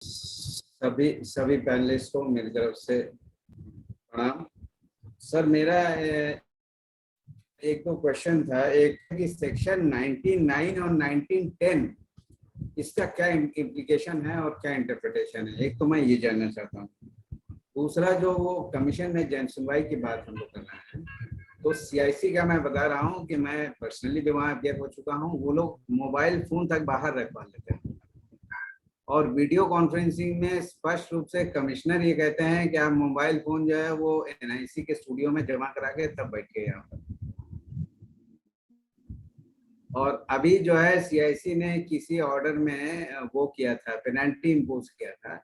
सभी सभी पैनलिस्ट को मेरी तरफ से प्रणाम। सर, मेरा एक तो क्वेश्चन था, एक कि सेक्शन 19(9) और 19(10) इसका क्या इम्प्लीकेशन है और क्या इंटरप्रिटेशन है, एक तो मैं ये जानना चाहता हूँ। दूसरा, जो वो कमीशन में जन सुनवाई की बात हम लोग करना है, तो CIC का मैं बता रहा हूँ कि मैं पर्सनली भी वहाँ अपीयर हो चुका हूँ। वो लोग मोबाइल फोन तक बाहर रखवा लेते हैं और वीडियो कॉन्फ्रेंसिंग में स्पष्ट रूप से कमिश्नर ये कहते हैं कि आप मोबाइल फोन जो है वो NIC के स्टूडियो में जमा करा के तब बैठिए यहाँ पर। और अभी जो है CIC ने किसी ऑर्डर में वो किया था, पेनल्टी इम्पोज किया था।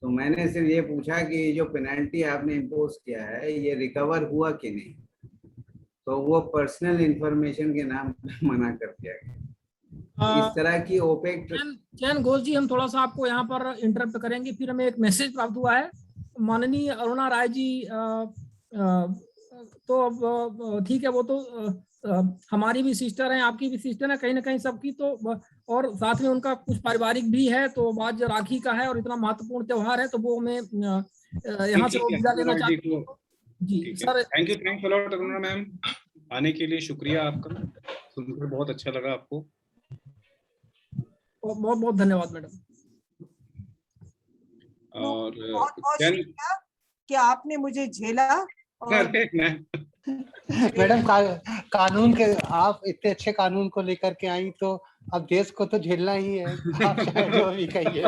तो मैंने सिर्फ ये पूछा कि जो पेनल्टी आपने इम्पोज किया है ये रिकवर हुआ कि नहीं, तो वो पर्सनल इंफॉर्मेशन के नाम पर मना कर दिया गया। इस तरह की ओपेक चयन घोष जी, हम थोड़ा सा आपको यहाँ पर इंटरप्ट करेंगे। फिर हमें एक मैसेज प्राप्त हुआ है माननीय अरुणा राय जी, तो अब ठीक है, वो तो हमारी भी सिस्टर हैं, आपकी भी सिस्टर है, कहीं ना कहीं सबकी, तो और साथ में उनका कुछ पारिवारिक भी है। तो आज राखी का है और इतना महत्वपूर्ण त्योहार है, तो वो हमें यहाँ से विदा लेना चाहते हैं। जी sir, thanks a lot Aruna ma'am, आने के लिए शुक्रिया आपका, सुनकर बहुत अच्छा लगा आपको। बहुत बहुत धन्यवाद मैडम। और बहुत बहुत शुक्रिया कि आपने मुझे झेला। और मैडम कानून के आप इतने अच्छे कानून को लेकर के आई, तो अब देश को तो झेलना ही है, आप चाहे जो भी कहिए।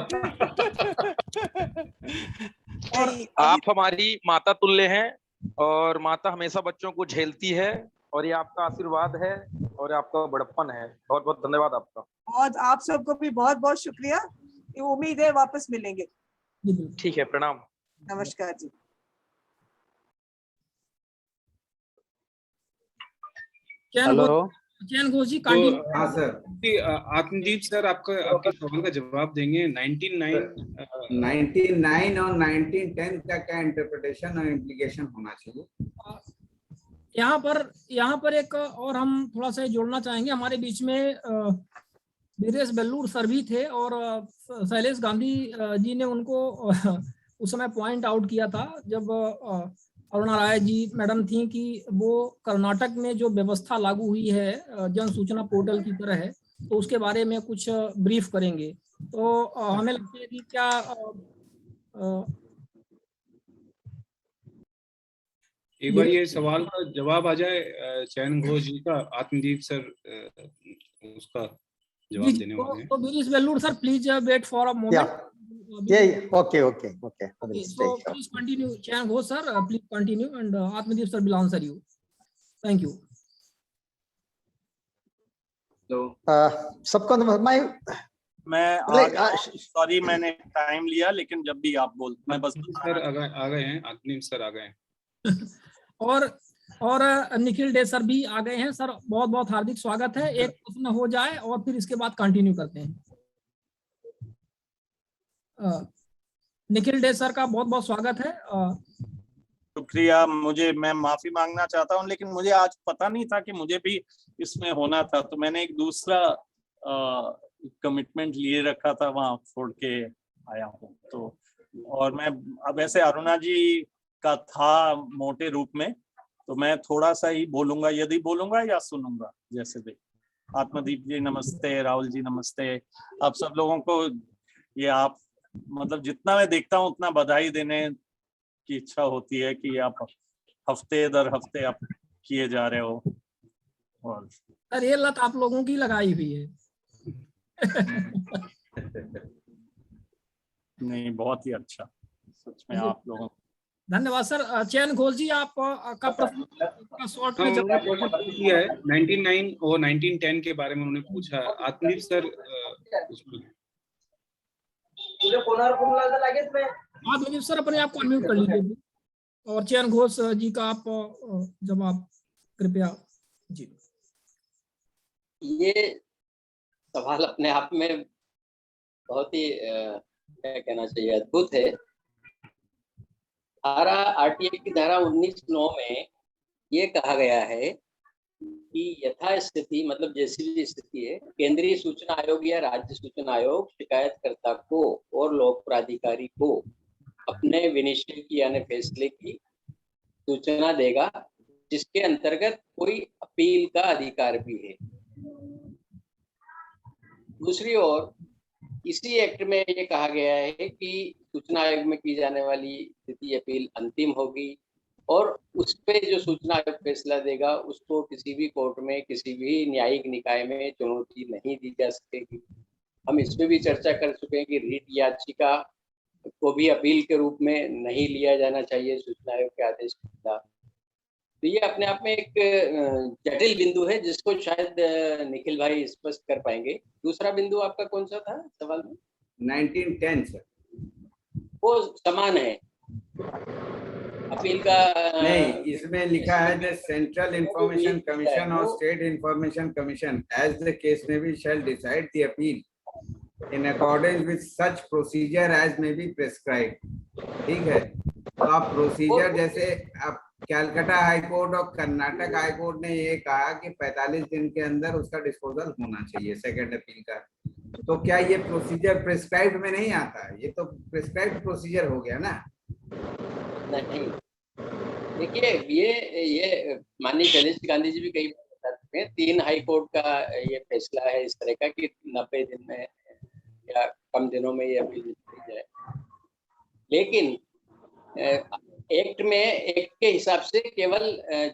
आप हमारी माता तुल्य हैं और माता हमेशा बच्चों को झेलती है, और ये आपका आशीर्वाद है और आपका बड़प्पन है। बहुत बहुत धन्यवाद आपका। बहुत आप सबको भी बहुत बहुत शुक्रिया। उम्मीद है वापस मिलेंगे। ठीक है, प्रणाम, नमस्कार जी। हेलो चयन घोष जी, हाँ सर। आत्मदीप सर आपके सवाल का जवाब देंगे। 19(9) और 19(10) का क्या इंटरप्रिटेशन और इम्प्लीकेशन होना चाहिए? यहाँ पर एक और हम थोड़ा सा जोड़ना चाहेंगे। हमारे बीच में वीरेश बेल्लूर सर भी थे और शैलेश गांधी जी ने उनको उस समय पॉइंट आउट किया था, जब अरुणा राय जी मैडम थी, कि वो कर्नाटक में जो व्यवस्था लागू हुई है जन सूचना पोर्टल की तरह है, तो उसके बारे में कुछ ब्रीफ करेंगे। तो हमें लगता है कि क्या एक बार ये सवाल का जवाब आ जाए चयन घोष जी का, आत्मदीप सर उसका जवाब देने वाले हैं। तो Viresh Bellur sir, please wait for a moment. Okay. So please continue, Chayan Ghosh sir, please continue, and Atmadeep sir will answer you. Thank you. तो सबको मैं सॉरी मैंने टाइम लिया, लेकिन जब भी आप बोल, मैं बस सर आ गए हैं, आत्मदीप सर आ गए हैं। और निखिल डे सर भी आ गए हैं। सर बहुत बहुत हार्दिक स्वागत है। एक प्रश्न हो जाए और फिर इसके बाद कंटिन्यू करते हैं। निखिल डे सर का बहुत बहुत स्वागत है। शुक्रिया। मैं माफी मांगना चाहता हूं, लेकिन मुझे आज पता नहीं था कि मुझे भी इसमें होना था, तो मैंने एक दूसरा कमिटमेंट लिए रखा था, वहां छोड़ के आया हूं। तो और मैं अब ऐसे अरुणा जी का था मोटे रूप में, तो मैं थोड़ा सा ही बोलूंगा, यदि बोलूंगा या सुनूंगा, जैसे भी। आत्मदीप जी नमस्ते, राहुल जी नमस्ते, आप सब लोगों को ये आप मतलब जितना मैं देखता हूँ उतना बधाई देने की इच्छा होती है कि आप हफ्ते दर हफ्ते आप किए जा रहे हो। और सर ये लत आप लोगों की लगाई हुई है। नहीं, बहुत ही अच्छा, सच में आप लोगों। धन्यवाद सर। चयन घोष जी, आप का प्रश्न शॉर्ट में जवाब किया है। 19(9) और 19(10) के बारे में उन्होंने पूछा। आत्मदीप सर आत्मदीप सर अपने आप को अनम्यूट कर लीजिए, और चयन घोष जी का आप जवाब कृपया। जी, ये सवाल अपने आप में बहुत ही क्या कहना चाहिए, अद्भुत है। धारा RTI की धारा 19(9) में ये कहा गया है कि यथास्थिति मतलब जैसी भी स्थिति है, केंद्रीय सूचना आयोग या राज्य सूचना आयोग शिकायतकर्ता को और लोक प्राधिकारी को अपने विनिश्चय की यानी फैसले की सूचना देगा, जिसके अंतर्गत कोई अपील का अधिकार भी है। दूसरी ओर इसी एक्ट में ये कहा गया है कि सूचना आयोग में की जाने वाली स्थिति अपील अंतिम होगी और उस पे जो सूचना आयोग फैसला देगा उसको किसी भी कोर्ट में, किसी भी न्यायिक निकाय में चुनौती नहीं दी जा सकेगी। हम इसमें भी चर्चा कर चुके हैं कि रीट याचिका को भी अपील के रूप में नहीं लिया जाना चाहिए सूचना आयोग के आदेश के खिलाफ। तो ये अपने आप में एक जटिल बिंदु है जिसको शायद निखिल भाई स्पष्ट कर पाएंगे। दूसरा बिंदु आपका कौन सा था सवाल में? 1910 सर। वो समान है अपील का। नहीं, इसमें लिखा है द सेंट्रल इंफॉर्मेशन कमीशन और state information commission as the case में भी shall decide the appeal in accordance with such procedure as may be prescribed। ठीक है, तो आप प्रोसीजर जैसे आप कैलकाटा हाई कोर्ट और कर्नाटक हाई कोर्ट ने ये कहा कि 45 दिन के अंदर उसका डिस्पोजल होना चाहिए सेकंड अपील का, तो क्या ये प्रोसीजर प्रिस्क्राइब्ड में नहीं आता? ये तो प्रिस्क्राइब्ड प्रोसीजर हो गया ना। नहीं, देखिए ये माननीय शैलेश गांधी जी भी कई बार बता चुके हैं, 3 हाई कोर्ट का ये फैसला है इस तरह का कि 90 दिन में या कम दिनों में ये अपील की जाए। लेकिन एक्ट के हिसाब से केवल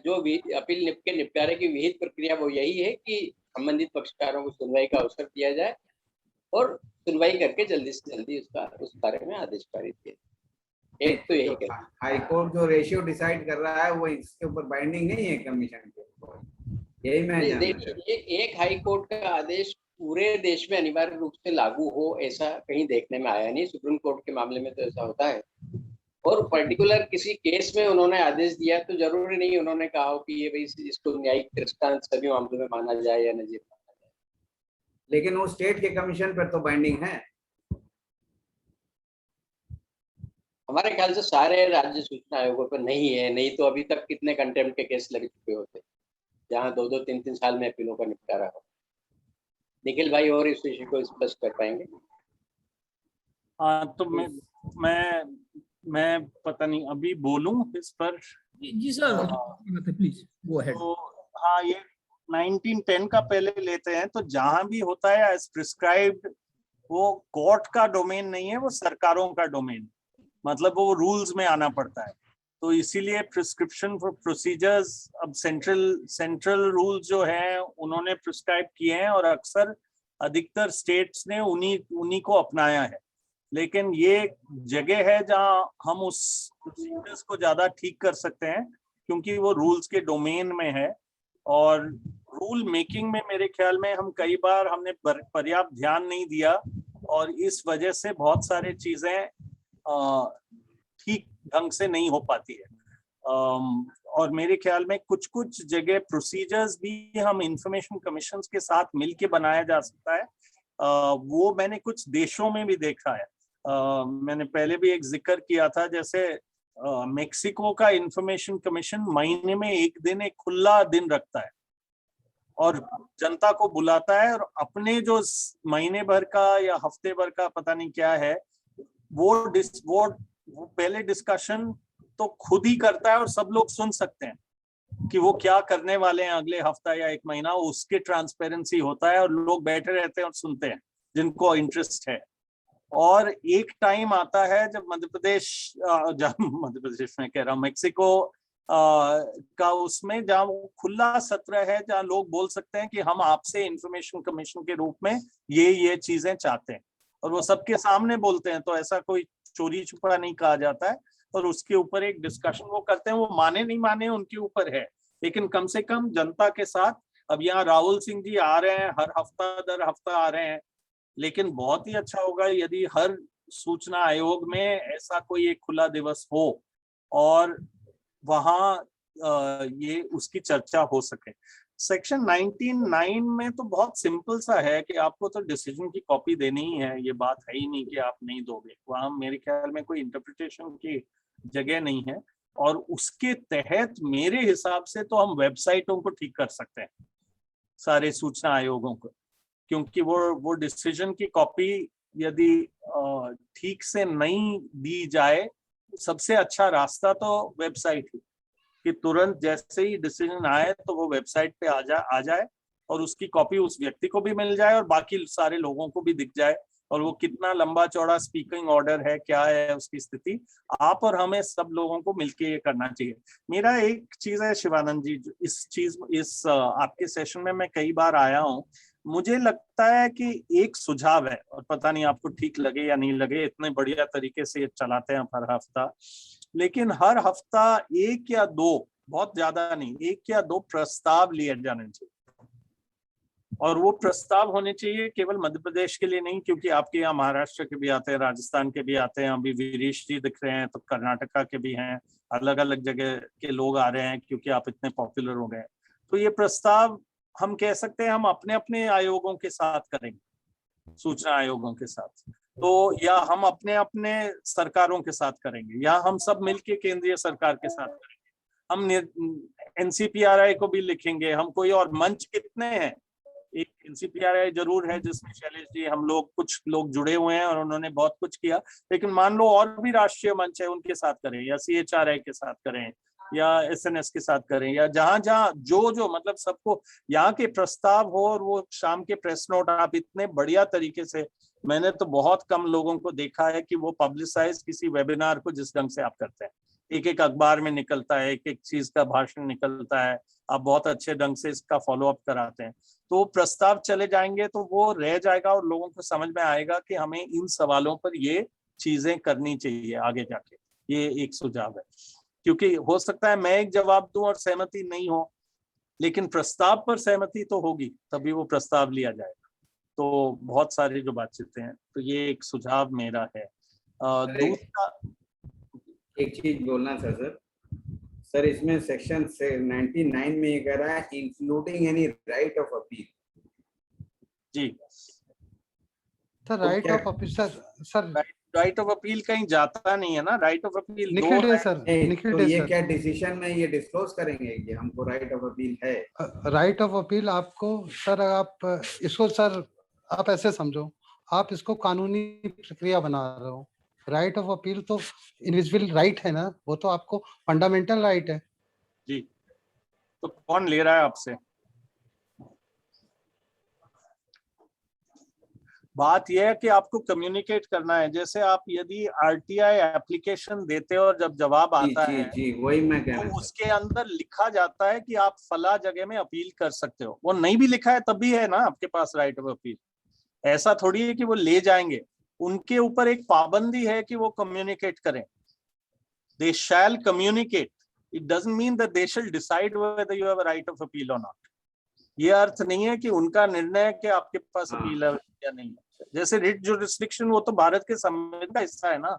जो अपील के निपटारे की विहित प्रक्रिया वो यही है कि संबंधित पक्षकारों को सुनवाई का अवसर दिया जाए और सुनवाई करके जल्दी से जल्दी उस बारे में आदेश पारित किया। एक तो यही कहता है। हाई कोर्ट जो रेशियो डिसाइड कर रहा है वो इसके ऊपर बाइंडिंग नहीं है कमीशन के ऊपर, यही मैं जानना चाहता हूं। एक हाई कोर्ट का आदेश पूरे देश में अनिवार्य रूप से लागू हो ऐसा कहीं देखने में आया नहीं। सुप्रीम कोर्ट के मामले में तो ऐसा होता है, और पर्टिकुलर किसी केस में उन्होंने आदेश दिया तो जरूरी नहीं उन्होंने कहा हो कि ये भाई इसको न्यायिक दृष्टांत सभी मामलों में माना जाए या नहीं माना जाए। लेकिन वो स्टेट के कमीशन पर तो बाइंडिंग है। हमारे ख्याल से सारे राज्य सूचना आयोगों पर नहीं है, नहीं तो अभी तक कितने कंटेम्प्ट के केस लग चुके होते जहाँ 2-2, 3-3 साल में अपीलों का निपटारा हो। निखिल भाई और इस विषय को स्पष्ट कर पाएंगे? हाँ, तो मैं पता नहीं अभी बोलूं इस पर। जी सर, प्लीज गो अहेड। तो हाँ, ये 1910 का पहले लेते हैं। तो जहां भी होता है एज प्रिस्क्राइब्ड, वो कोर्ट का डोमेन नहीं है, वो सरकारों का डोमेन, मतलब वो रूल्स में आना पड़ता है। तो इसीलिए प्रिस्क्रिप्शन फॉर प्रोसीजर्स अब सेंट्रल रूल्स जो हैं उन्होंने प्रिस्क्राइब किए हैं और अक्सर अधिकतर स्टेट्स ने उन्हीं को अपनाया है। लेकिन ये जगह है जहां हम उस प्रोसीजर्स को ज्यादा ठीक कर सकते हैं क्योंकि वो रूल्स के डोमेन में है। और रूल मेकिंग में मेरे ख्याल में हम कई बार हमने पर्याप्त ध्यान नहीं दिया और इस वजह से बहुत सारी चीजें ठीक ढंग से नहीं हो पाती है। और मेरे ख्याल में कुछ जगह प्रोसीजर्स भी हम इंफॉर्मेशन कमीशन के साथ मिलके बनाया जा सकता है। वो मैंने कुछ देशों में भी देखा है। मैंने पहले भी एक जिक्र किया था, जैसे मेक्सिको का इंफॉर्मेशन कमीशन महीने में एक दिन एक खुला दिन रखता है और जनता को बुलाता है और अपने जो महीने भर का या हफ्ते भर का पता नहीं क्या है वो पहले डिस्कशन तो खुद ही करता है और सब लोग सुन सकते हैं कि वो क्या करने वाले हैं अगले हफ्ता या एक महीना। उसके ट्रांसपेरेंसी होता है और लोग बैठे रहते हैं और सुनते हैं जिनको इंटरेस्ट है। और एक टाइम आता है जब मध्य प्रदेश में कह रहा हूँ, मेक्सिको का उसमें जहाँ वो खुला सत्र है, जहाँ लोग बोल सकते हैं कि हम आपसे इंफॉर्मेशन कमीशन के रूप में ये चीजें चाहते हैं और वो सबके सामने बोलते हैं। तो ऐसा कोई चोरी छुपा नहीं कहा जाता है और उसके ऊपर एक डिस्कशन वो करते हैं। वो माने नहीं माने उनके ऊपर है, लेकिन कम से कम जनता के साथ। अब यहाँ राहुल सिंह जी आ रहे हैं, हर दर हफ्ता आ रहे हैं, लेकिन बहुत ही अच्छा होगा यदि हर सूचना आयोग में ऐसा कोई एक खुला दिवस हो और वहाँ ये उसकी चर्चा हो सके। सेक्शन 19(9) में तो बहुत सिंपल सा है कि आपको तो डिसीजन की कॉपी देनी ही है, ये बात है ही नहीं कि आप नहीं दोगे। वहाँ मेरे ख्याल में कोई इंटरप्रिटेशन की जगह नहीं है। और उसके तहत मेरे हिसाब से तो हम वेबसाइटों को ठीक कर सकते हैं। सारे सूचना आयोगों को, क्योंकि वो डिसीजन की कॉपी यदि ठीक से नहीं दी जाए, सबसे अच्छा रास्ता तो वेबसाइट है कि तुरंत जैसे ही डिसीजन आए तो वो वेबसाइट पे आ जाए और उसकी कॉपी उस व्यक्ति को भी मिल जाए और बाकी सारे लोगों को भी दिख जाए, और वो कितना लंबा चौड़ा स्पीकिंग ऑर्डर है, क्या है उसकी स्थिति, आप और हमें सब लोगों को मिलके ये करना चाहिए। मेरा एक चीज है शिवानंद जी, इस आपके सेशन में मैं कई बार आया हूँ, मुझे लगता है कि एक सुझाव है, और पता नहीं आपको ठीक लगे या नहीं लगे, इतने बढ़िया तरीके से ये चलाते हैं हर हफ्ता, लेकिन हर हफ्ता एक या दो, बहुत ज्यादा नहीं, एक या दो प्रस्ताव लिए जाने चाहिए। और वो प्रस्ताव होने चाहिए केवल मध्य प्रदेश के लिए नहीं, क्योंकि आपके यहाँ महाराष्ट्र के भी आते हैं, राजस्थान के भी आते हैं, अभी वीरेश जी दिख रहे हैं तो कर्नाटका के भी हैं, अलग अलग जगह के लोग आ रहे हैं क्योंकि आप इतने पॉपुलर हो गए। तो ये प्रस्ताव हम कह सकते हैं हम अपने अपने आयोगों के साथ करेंगे, सूचना आयोगों के साथ, तो या हम अपने अपने सरकारों के साथ करेंगे, या हम सब मिलके केंद्रीय सरकार के साथ करेंगे, हम NCPRI को भी लिखेंगे, हम कोई और मंच कितने हैं, एक NCPRI जरूर है जिसमें शैलेश जी, हम लोग कुछ लोग जुड़े हुए हैं और उन्होंने बहुत कुछ किया, लेकिन मान लो और भी राष्ट्रीय मंच है, उनके साथ करें, या CHRI के साथ करें, या SNS के साथ करें, या जहां जहां जो मतलब सबको यहाँ के प्रस्ताव हो, और वो शाम के प्रेस नोट आप इतने बढ़िया तरीके से, मैंने तो बहुत कम लोगों को देखा है कि वो पब्लिसाइज किसी वेबिनार को जिस ढंग से आप करते हैं, एक एक अखबार में निकलता है, एक एक चीज का भाषण निकलता है, आप बहुत अच्छे ढंग से इसका फॉलो अप कराते हैं, तो प्रस्ताव चले जाएंगे तो वो रह जाएगा और लोगों को समझ में आएगा कि हमें इन सवालों पर ये चीजें करनी चाहिए आगे जाके। ये एक सुझाव है, क्योंकि हो सकता है मैं एक जवाब दूं और सहमति नहीं हो, लेकिन प्रस्ताव पर सहमति तो होगी, तभी वो प्रस्ताव लिया जाएगा। तो बहुत सारी जो बातचीतें हैं, तो ये एक सुझाव मेरा है। दूसरा एक चीज बोलना था सर, इसमें सेक्शन 99 में ये कह रहा है including any write of appeal. जी sir, write of appeal sir write of appeal कहीं जाता नहीं है ना, राइट ऑफ अपील निखिल है सर, निखिल तो है ये सर। क्या डिसीजन में ये डिस्क्लोज करेंगे कि हमको राइट ऑफ अपील है? राइट ऑफ अपील आपको सर, आप इसको सर आप ऐसे समझो, आप इसको कानूनी प्रक्रिया बना रहे हो। राइट ऑफ अपील तो इनविजिबल राइट है ना, वो तो आपको फंडामेंटल राइट है। जी, तो कौन ले रहा है आपसे? बात यह है कि आपको कम्युनिकेट करना है, जैसे आप यदि RTI एप्लीकेशन देते हो और जब जवाब आता है जी वही मैं कह रहा तो हूं। उसके अंदर लिखा जाता है कि आप फला जगह में अपील कर सकते हो, वो नहीं भी लिखा है तब भी है ना आपके पास राइट ऑफ अपील। ऐसा थोड़ी है कि वो ले जाएंगे, उनके ऊपर एक पाबंदी है कि वो कम्युनिकेट करें, they shall communicate, it doesn't mean that they shall decide whether you have a right of appeal और नॉट। ये अर्थ नहीं है कि उनका निर्णय है कि आपके पास अपील है या नहीं है। जैसे रिट जुरिस्डिक्शन, वो तो भारत के संविधान का हिस्सा है ना,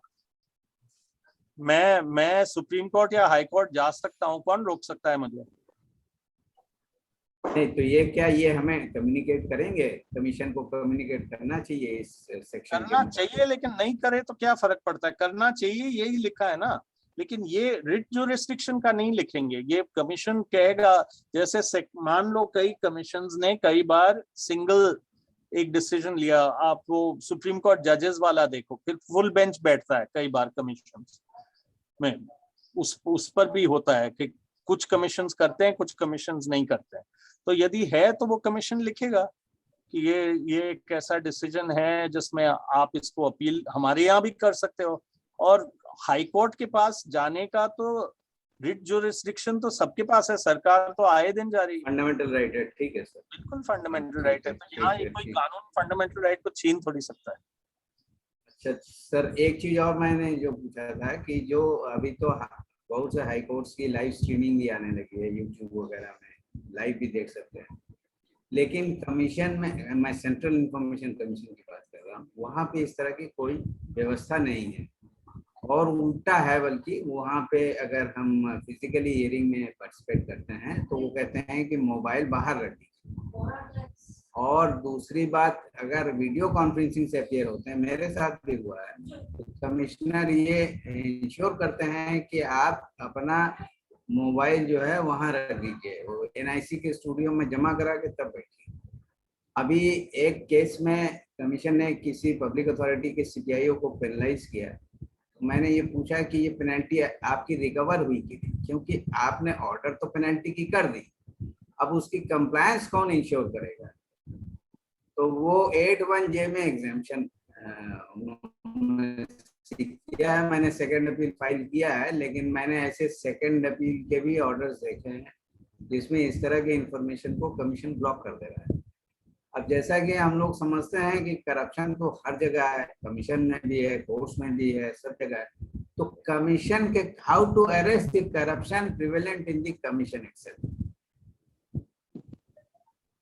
मैं सुप्रीम कोर्ट या हाई कोर्ट जा सकता हूँ, कौन रोक सकता है मुझे? नहीं तो ये क्या, ये हमें कम्युनिकेट करेंगे, कमीशन को कम्युनिकेट करना चाहिए इस सेक्शन करना चाहिए, लेकिन नहीं करे तो क्या फर्क पड़ता है, करना चाहिए यही लिखा है ना। लेकिन ये रिट जुरिस्डिक्शन का नहीं लिखेंगे, ये कमीशन कहेगा, जैसे मान लो कई कमीशंस ने कई बार सिंगल एक डिसीजन लिया, आप वो सुप्रीम कोर्ट जजेस वाला देखो, फिर फुल बेंच बैठता है कई बार कमीशन में, उस पर भी होता है कि कुछ कमीशंस करते हैं, कुछ कमीशंस नहीं करते हैं। तो यदि है तो वो कमीशन लिखेगा कि ये एक ऐसा डिसीजन है जिसमें आप इसको अपील हमारे यहाँ भी कर सकते हो। और हाई कोर्ट के पास जाने का तो रिट जुरिस्डिक्शन तो सबके पास है, सरकार तो आए दिन जा रही है, फंडामेंटल राइट है। ठीक है सर, बिल्कुल फंडामेंटल राइट है, तो यहाँ ये कोई कानून फंडामेंटल राइट को छीन थोड़ी सकता है। अच्छा सर, एक चीज और मैंने जो पूछा था कि जो अभी तो बहुत से हाई कोर्ट्स की लाइव स्ट्रीमिंग भी आने लगी है, यूट्यूब वगैरह में लाइव भी देख सकते हैं, लेकिन कमीशन में, मैं सेंट्रल इंफॉर्मेशन कमीशन की बात कर रहा हूँ, वहाँ पे इस तरह की कोई व्यवस्था नहीं है, और उल्टा है, बल्कि वहाँ पे अगर हम फिजिकली हियरिंग में पार्टिसिपेट करते हैं तो वो कहते हैं कि मोबाइल बाहर रखिए। और दूसरी बात, अगर वीडियो कॉन्फ्रेंसिंग से अपीयर होते हैं, मेरे साथ भी हुआ है, तो कमिश्नर ये इंश्योर करते हैं कि आप अपना मोबाइल जो है वहाँ रख दीजिए, वो एनआईसी के स्टूडियो में जमा करा के तब बैठी। अभी एक केस में कमीशन ने किसी पब्लिक अथॉरिटी के सीपीआईओ को पेनलाइज किया, तो मैंने ये पूछा कि ये पेनल्टी आपकी रिकवर हुई कि नहीं, क्योंकि आपने ऑर्डर तो पेनल्टी की कर दी, अब उसकी कंप्लायंस कौन इंश्योर करेगा। तो वो 81J में एग्जाम्पशन किया है। मैंने सेकंड अपील फाइल किया है, लेकिन मैंने ऐसे सेकंड अपील के भी ऑर्डर्स देखे हैं जिसमें इस तरह के इंफॉर्मेशन को कमीशन ब्लॉक कर दे रहा है। अब जैसा कि हम लोग समझते हैं कि करप्शन तो हर जगह है, कमीशन में भी है, कोर्ट्स में भी है, सब जगह है, तो कमीशन के how to arrest the corruption prevalent in the commission itself.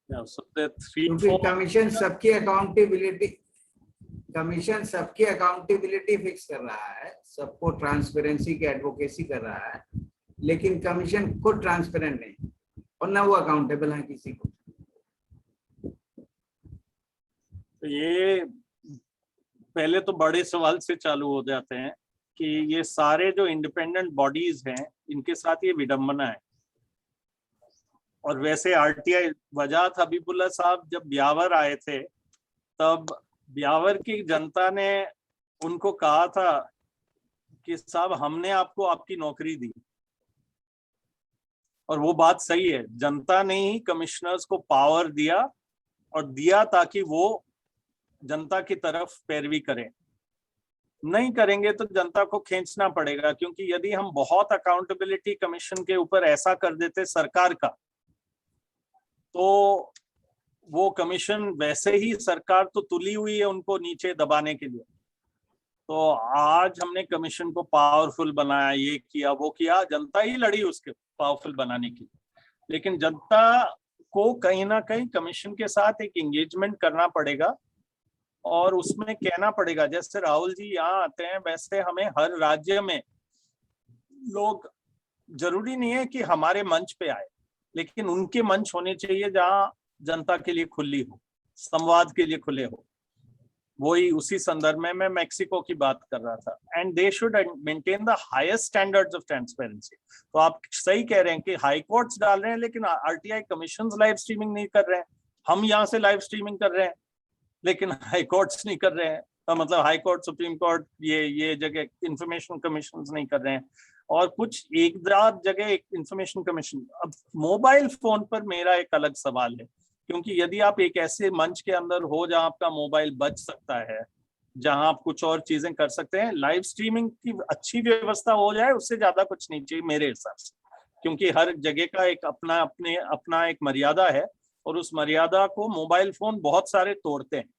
क्योंकि कमीशन सबकी अकाउंटेबिलिटी फिक्स कर रहा है, सबको ट्रांसपेरेंसी की एडवोकेसी कर रहा है, लेकिन कमीशन खुद ट्रांसपेरेंट नहीं और ना वो अकाउंटेबल है किसी को। तो ये पहले तो बड़े सवाल से चालू हो जाते हैं कि ये सारे जो इंडिपेंडेंट बॉडीज हैं इनके साथ ये विडंबना है। और वैसे आरटीआई वजाहत हबीबुल्ला साहब जब ब्यावर आए थे तब ब्यावर की जनता ने उनको कहा था कि साहब हमने आपको आपकी नौकरी दी, और वो बात सही है। जनता ने ही कमिश्नर्स को पावर दिया और दिया ताकि वो जनता की तरफ पैरवी करें। नहीं करेंगे तो जनता को खींचना पड़ेगा, क्योंकि यदि हम बहुत अकाउंटेबिलिटी कमीशन के ऊपर ऐसा कर देते सरकार का, तो वो कमीशन वैसे ही सरकार तो तुली हुई है उनको नीचे दबाने के लिए। तो आज हमने कमीशन को पावरफुल बनाया, ये किया वो किया, जनता ही लड़ी उसके पावरफुल बनाने की। लेकिन जनता को कहीं ना कहीं कमीशन के साथ एक एंगेजमेंट करना पड़ेगा और उसमें कहना पड़ेगा। जैसे राहुल जी यहाँ आते हैं, वैसे हमें हर राज्य में लोग, जरूरी नहीं है कि हमारे मंच पे आए, लेकिन उनके मंच होने चाहिए जहाँ जनता के लिए खुली हो, संवाद के लिए खुले हो। वही उसी संदर्भ में मैं मेक्सिको की बात कर रहा था। And they should maintain the highest standards of transparency. तो आप सही कह रहे हैं कि हाई कोर्ट्स डाल रहे हैं, लेकिन आरटीआई कमीशंस लाइव स्ट्रीमिंग नहीं कर रहे हैं। हम यहाँ से लाइव स्ट्रीमिंग कर रहे हैं, लेकिन हाई कोर्ट्स नहीं कर रहे हैं। तो मतलब हाई कोर्ट, सुप्रीम कोर्ट, ये जगह इंफॉर्मेशन कमीशन नहीं कर रहे हैं, और कुछ एक जगह एक इंफॉर्मेशन कमीशन। अब मोबाइल फोन पर मेरा एक अलग सवाल है, क्योंकि यदि आप एक ऐसे मंच के अंदर हो जहां आपका मोबाइल बच सकता है, जहां आप कुछ और चीजें कर सकते हैं, लाइव स्ट्रीमिंग की अच्छी व्यवस्था हो जाए, उससे ज्यादा कुछ नहीं चाहिए मेरे हिसाब से। क्योंकि हर जगह का एक अपना एक मर्यादा है, और उस मर्यादा को मोबाइल फोन बहुत सारे तोड़ते हैं।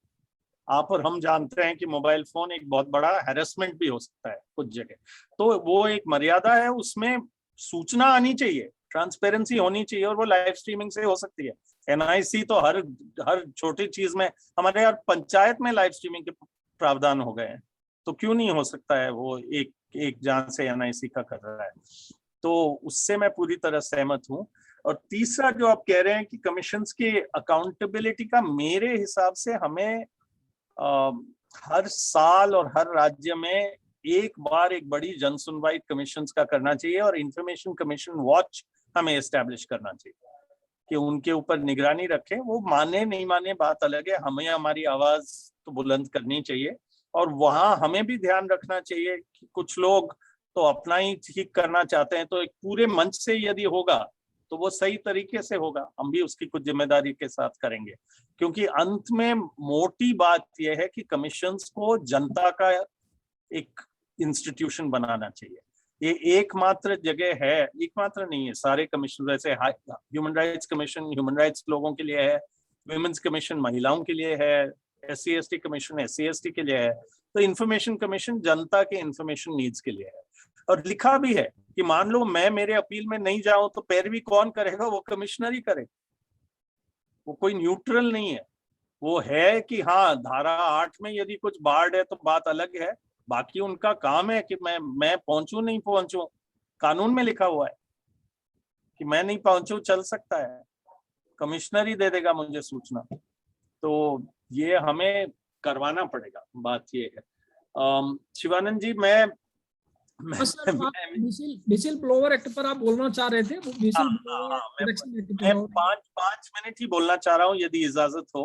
आप और हम जानते हैं कि मोबाइल फोन एक बहुत बड़ा हैरेसमेंट भी हो सकता है कुछ जगह। तो वो एक मर्यादा है, उसमें सूचना आनी चाहिए, ट्रांसपेरेंसी होनी चाहिए, और वो लाइव स्ट्रीमिंग से हो सकती है। एनआईसी तो हर छोटी चीज में, हमारे यार पंचायत में लाइव स्ट्रीमिंग के प्रावधान हो गए हैं, तो क्यों नहीं हो सकता है वो एक जहां से एनआईसी का कर रहा है। तो उससे मैं पूरी तरह सहमत हूँ। और तीसरा जो आप कह रहे हैं कि कमीशंस की अकाउंटेबिलिटी का, मेरे हिसाब से हमें हर साल और हर राज्य में एक बार एक बड़ी जन सुनवाई कमीशंस का करना चाहिए, और इंफॉर्मेशन कमीशन वॉच हमें एस्टेब्लिश करना चाहिए कि उनके ऊपर निगरानी रखें। वो माने नहीं माने बात अलग है, हमें हमारी आवाज तो बुलंद करनी चाहिए। और वहां हमें भी ध्यान रखना चाहिए कि कुछ लोग तो अपना ही ठीक करना चाहते हैं, तो एक पूरे मंच से यदि होगा तो वो सही तरीके से होगा, हम भी उसकी कुछ जिम्मेदारी के साथ करेंगे। क्योंकि अंत में मोटी बात यह है कि कमीशंस को जनता का एक इंस्टीट्यूशन बनाना चाहिए। ये एकमात्र जगह है, एकमात्र नहीं है, सारे कमीशन, जैसे human rights commission human rights लोगों के लिए है, विमेंस कमीशन महिलाओं के लिए है, SC/ST कमीशन SC/ST के लिए है, तो इंफॉर्मेशन कमीशन जनता के इंफॉर्मेशन नीड्स के लिए है। और लिखा भी है कि मान लो मैं मेरे अपील में नहीं जाऊं तो पैरवी कौन करेगा, वो कमिश्नर ही करे। वो कोई न्यूट्रल नहीं है, वो है कि हाँ धारा 8 में यदि कुछ बार्ड है तो बात अलग है, बाकी उनका काम है कि मैं पहुंचू नहीं पहुंचू, कानून में लिखा हुआ है कि मैं नहीं पहुंचू, चल सकता है, कमिश्नर ही दे देगा मुझे सूचना। तो ये हमें करवाना पड़ेगा, बात ये है। शिवानंद जी, मैं विसिल ब्लोअर एक्ट पर आप बोलना चाह रहे थे? विसिल मैं 5 मिनट ही बोलना चाह रहा हूँ, यदि इजाजत हो।